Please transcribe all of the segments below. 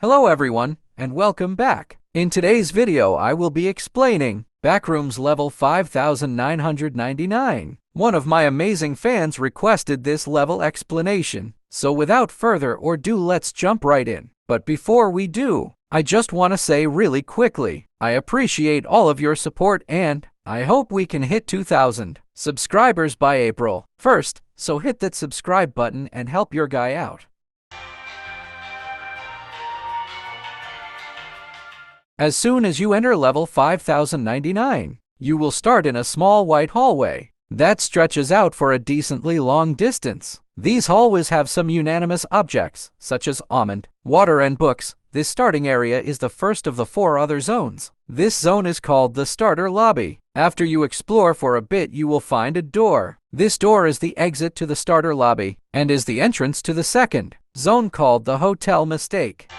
Hello everyone, and welcome back. In today's video I will be explaining Backrooms level 5999. One of my amazing fans requested this level explanation, so without further ado let's jump right in. But before we do, I just want to say really quickly, I appreciate all of your support and I hope we can hit 2,000 subscribers by April 1st, so hit that subscribe button and help your guy out. As soon as you enter level 5099, you will start in a small white hallway that stretches out for a decently long distance. These hallways have some unanimous objects, such as almond, water, and books. This starting area is the first of the 4 other zones. This zone is called the starter lobby. After you explore for a bit, you will find a door. This door is the exit to the starter lobby and is the entrance to the second zone called the hotel mistake.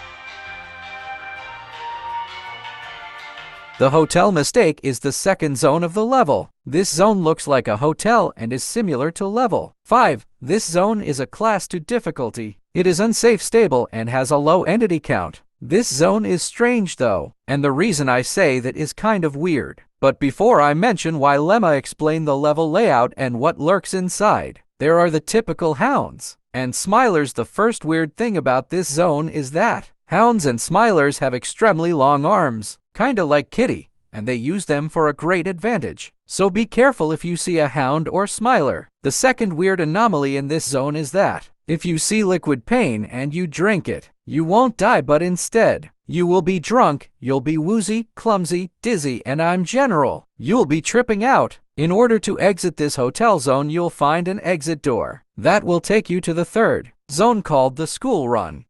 The hotel mistake is the second zone of the level. This zone looks like a hotel and is similar to level 5. This zone is a class 2 difficulty. It is unsafe stable and has a low entity count. This zone is strange though, and the reason I say that is kind of weird. But before I mention why, Lemma explain the level layout and what lurks inside. There are the typical hounds and smilers. The first weird thing about this zone is that hounds and smilers have extremely long arms, kinda like Kitty, and they use them for a great advantage. So be careful if you see a hound or smiler. The second weird anomaly in this zone is that if you see liquid pain and you drink it, you won't die, but instead, you will be drunk, you'll be woozy, clumsy, dizzy, and you'll be tripping out. In order to exit this hotel zone, you'll find an exit door that will take you to the third zone called the school run.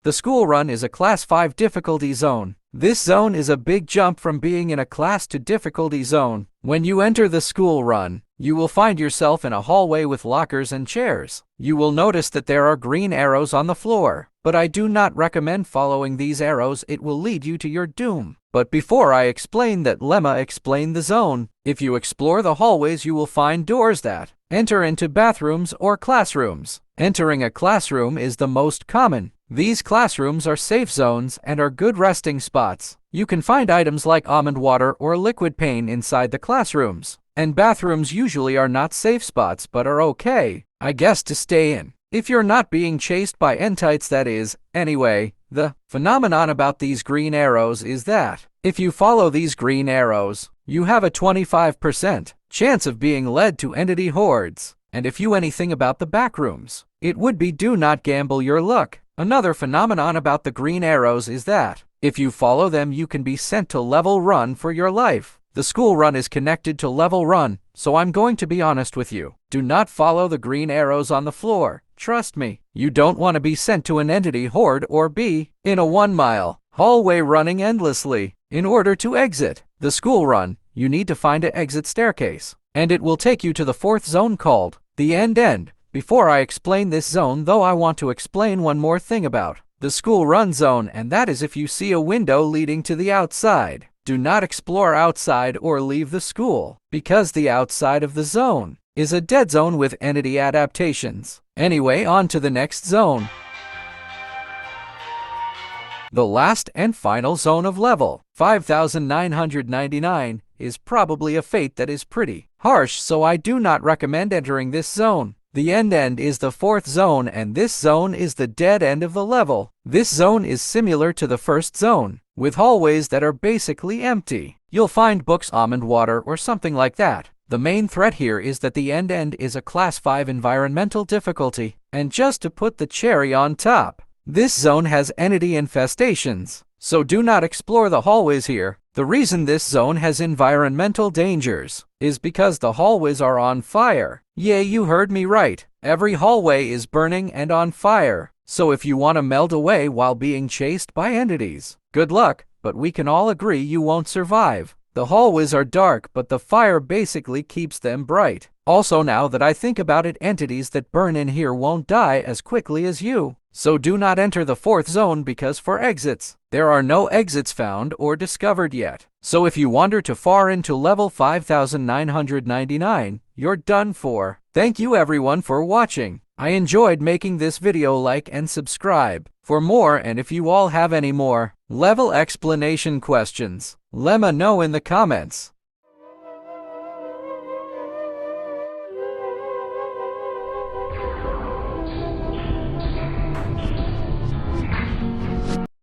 The school run is a class 5 difficulty zone. This zone is a big jump from being in a class 2 difficulty zone. When you enter the school run, you will find yourself in a hallway with lockers and chairs. You will notice that there are green arrows on the floor, but I do not recommend following these arrows. It will lead you to your doom. But before I explain that, Lemma explain the zone. If you explore the hallways, you will find doors that enter into bathrooms or classrooms. Entering a classroom is the most common. These classrooms are safe zones and are good resting spots. You can find items like almond water or liquid pain inside the classrooms. And bathrooms usually are not safe spots but are okay, I guess, to stay in if you're not being chased by entities, that is. Anyway, the phenomenon about these green arrows is that if you follow these green arrows, you have a 25% chance of being led to entity hordes. And if you anything about the backrooms, it would be do not gamble your luck. Another phenomenon about the green arrows is that if you follow them, you can be sent to level run for your life. The school run is connected to level run, so I'm going to be honest with you. Do not follow the green arrows on the floor. Trust me, you don't want to be sent to an entity horde or be in a 1-mile hallway running endlessly. In order to exit the school run, you need to find an exit staircase, and it will take you to the 4th zone called the end. Before I explain this zone though, I want to explain one more thing about the school run zone, and that is if you see a window leading to the outside, do not explore outside or leave the school, because the outside of the zone is a dead zone with entity adaptations. Anyway, on to the next zone. The last and final zone of level 5999 is probably a fate that is pretty harsh, so I do not recommend entering this zone. The end is the 4th zone, and this zone is the dead end of the level. This zone is similar to the first zone, with hallways that are basically empty. You'll find books, almond water, or something like that. The main threat here is that the end is a class 5 environmental difficulty. And just to put the cherry on top, this zone has entity infestations, so do not explore the hallways here. The reason this zone has environmental dangers is because the hallways are on fire. Yeah, you heard me right. Every hallway is burning and on fire. So if you want to melt away while being chased by entities, good luck, but we can all agree you won't survive. The hallways are dark, but the fire basically keeps them bright. Also, now that I think about it, entities that burn in here won't die as quickly as you. So do not enter the 4th zone, because for exits, there are no exits found or discovered yet. So if you wander too far into level 5999, you're done for. Thank you everyone for watching. I enjoyed making this video. Like and subscribe for more, and if you all have any more level explanation questions, let me know in the comments.